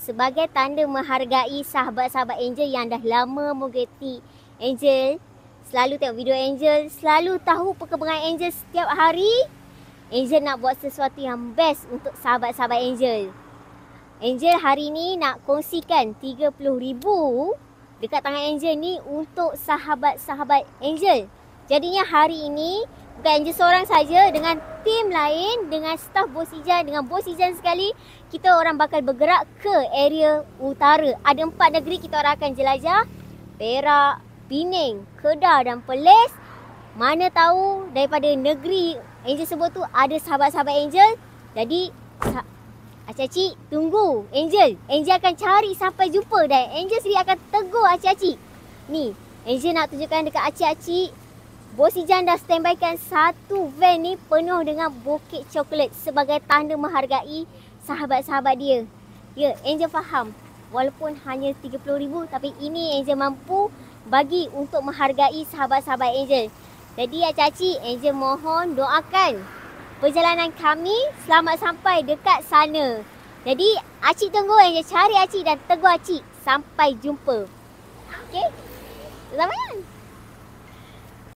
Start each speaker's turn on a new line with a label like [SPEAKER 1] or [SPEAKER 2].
[SPEAKER 1] sebagai tanda menghargai sahabat-sahabat Angel yang dah lama mengikuti Angel, selalu tengok video Angel, selalu tahu perkembangan Angel setiap hari. Angel nak buat sesuatu yang best untuk sahabat-sahabat Angel. Angel hari ni nak kongsikan 30,000 dekat tangan Angel ni untuk sahabat-sahabat Angel. Jadinya hari ini bukan Angel seorang saja, dengan tim lain, dengan staf Bos Ijan, dengan Bos Ijan sekali, kita orang bakal bergerak ke area utara. Ada 4 negeri kita orang akan jelajah. Perak, Pening, Kedah dan Perlis. Mana tahu daripada negeri Angel sebut tu ada sahabat-sahabat Angel. Jadi acik-acik tunggu Angel. Angel akan cari sampai jumpa dan Angel sendiri akan tegur acik-acik. Ni, Angel nak tunjukkan dekat acik-acik. Bos Ijan dah standbykan satu van ni penuh dengan bukit coklat sebagai tanda menghargai sahabat-sahabat dia. Ya, Angel faham. Walaupun hanya 30,000 tapi ini Angel mampu bagi untuk menghargai sahabat-sahabat Angel. Jadi acik-acik, Angel mohon doakan perjalanan kami selamat sampai dekat sana. Jadi acik tunggu, Angel cari acik dan tegur acik. Sampai jumpa. Okey? Selamat.